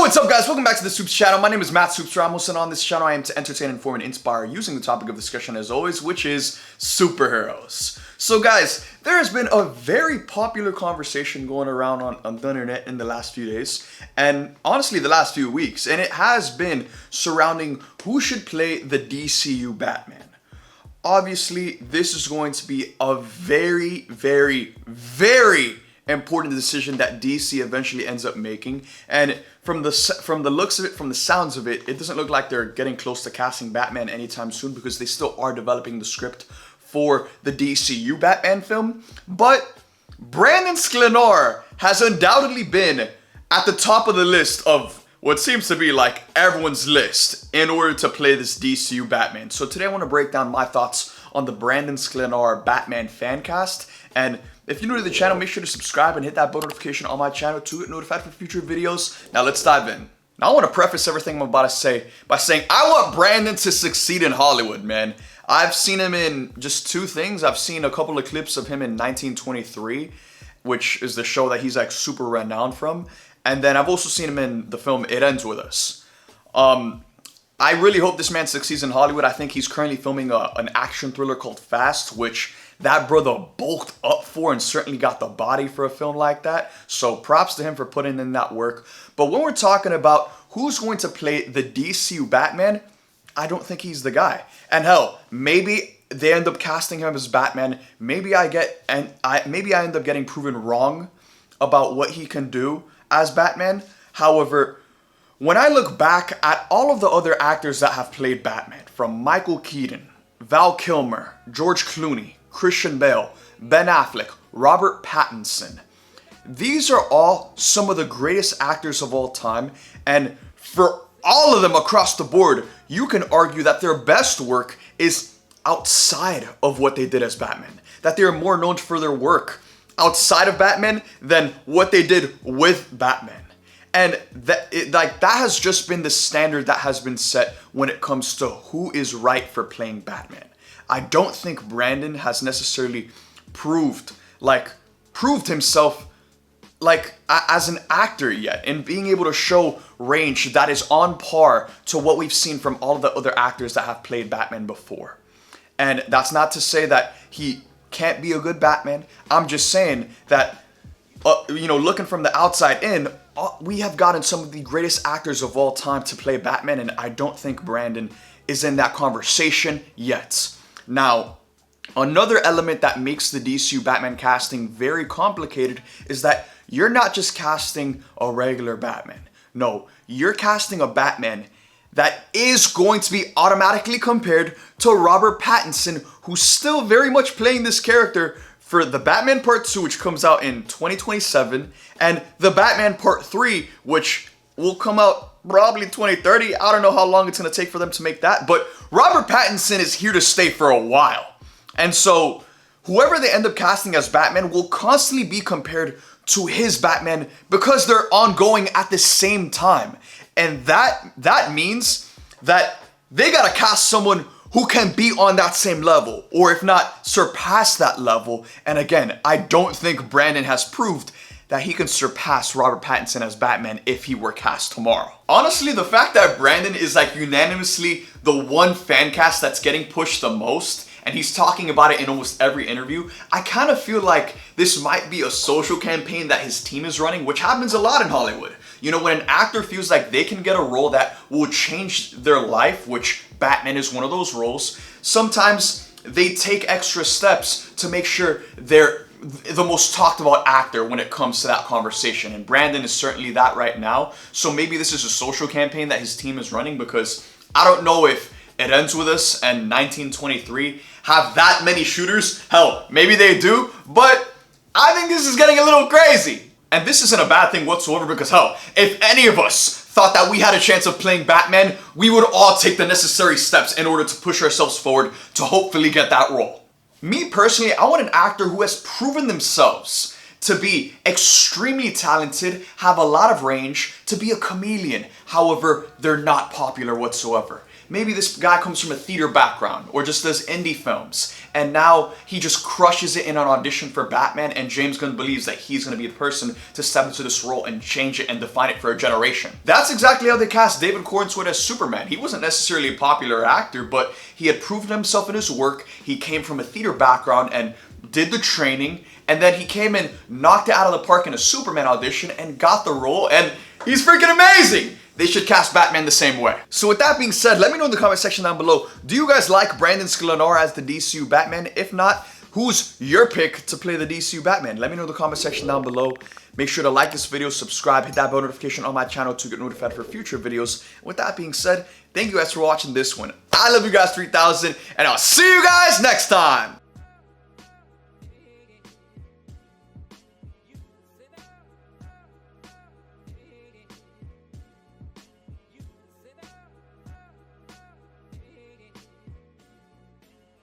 What's up, guys? Welcome back to the Supes channel. My name is Matt Supes Ramos, and on this channel I am to entertain, inform, and inspire using the topic of discussion as always, which is superheroes. So guys, there has been a very popular conversation going around on the internet in the last few days, and honestly the last few weeks, and it has been surrounding who should play the DCU Batman. Obviously, this is going to be a very important decision that DC eventually ends up making, and from the looks of it, from the sounds of it, it doesn't look like they're getting close to casting Batman anytime soon because they still are developing the script for the DCU Batman film. But Brandon Sklenar has undoubtedly been at the top of the list of what seems to be like everyone's list in order to play this DCU Batman. So today I want to break down my thoughts on the Brandon Sklenar Batman Fancast. And if you're new to the channel, make sure to subscribe and hit that bell notification on my channel to get notified for future videos. Now let's dive in. Now I want to preface everything I'm about to say by saying I want Brandon to succeed in Hollywood, man. I've seen him in just two things. I've seen a couple of clips of him in 1923, which is the show that he's like super renowned from. And then I've also seen him in the film It Ends With Us. I really hope this man succeeds in Hollywood. I think he's currently filming an action thriller called Fast, which that brother bulked up for and certainly got the body for a film like that. So props to him for putting in that work. But when we're talking about who's going to play the DCU Batman, I don't think he's the guy. And hell, maybe they end up casting him as Batman. Maybe I end up getting proven wrong about what he can do as Batman. However, when I look back at all of the other actors that have played Batman, from Michael Keaton, Val Kilmer, George Clooney, Christian Bale, Ben Affleck, Robert Pattinson, these are all some of the greatest actors of all time, and for all of them across the board, you can argue that their best work is outside of what they did as Batman, that they are more known for their work outside of Batman than what they did with Batman. And that has just been the standard that has been set when it comes to who is right for playing Batman. I don't think Brandon has necessarily proved himself as an actor yet, and being able to show range that is on par to what we've seen from all of the other actors that have played Batman before. And that's not to say that he can't be a good Batman. I'm just saying that, looking from the outside in, we have gotten some of the greatest actors of all time to play Batman, and I don't think Brandon is in that conversation yet. Now, another element that makes the DCU Batman casting very complicated is that you're not just casting a regular Batman. No, you're casting a Batman that is going to be automatically compared to Robert Pattinson, who's still very much playing this character for the Batman Part 2, which comes out in 2027, and the Batman Part 3, which will come out probably 2030. I don't know how long it's going to take for them to make that, but Robert Pattinson is here to stay for a while. And so whoever they end up casting as Batman will constantly be compared to his Batman because they're ongoing at the same time. And that means that they got to cast someone who can be on that same level, or if not, surpass that level. And again, I don't think Brandon has proved that he can surpass Robert Pattinson as Batman if he were cast tomorrow. Honestly, the fact that Brandon is unanimously the one fan cast that's getting pushed the most, and he's talking about it in almost every interview, I kind of feel like this might be a social campaign that his team is running, which happens a lot in Hollywood. When an actor feels like they can get a role that will change their life, which Batman is one of those roles, sometimes they take extra steps to make sure they're the most talked about actor when it comes to that conversation. And Brandon is certainly that right now. So maybe this is a social campaign that his team is running, because I don't know if It Ends With Us and 1923 have that many shooters. Hell, maybe they do, but I think this is getting a little crazy. And this isn't a bad thing whatsoever, because hell, if any of us thought that we had a chance of playing Batman, we would all take the necessary steps in order to push ourselves forward to hopefully get that role. Me personally, I want an actor who has proven themselves to be extremely talented, have a lot of range, to be a chameleon. However, they're not popular whatsoever. maybe this guy comes from a theater background or just does indie films, and now he just crushes it in an audition for Batman, and James Gunn believes that he's going to be the person to step into this role and change it and define it for a generation. That's exactly how they cast David Corenswet as Superman. He wasn't necessarily a popular actor, but he had proven himself in his work. He came from a theater background and did the training, and then he came and knocked it out of the park in a Superman audition and got the role, and he's freaking amazing! They should cast Batman the same way. So with that being said, let me know in the comment section down below, do you guys like Brandon Sklenar as the DCU Batman? If not, who's your pick to play the DCU Batman? Let me know in the comment section down below. Make sure to like this video, subscribe, hit that bell notification on my channel to get notified for future videos. With that being said, thank you guys for watching this one. I love you guys 3000, and I'll see you guys next time.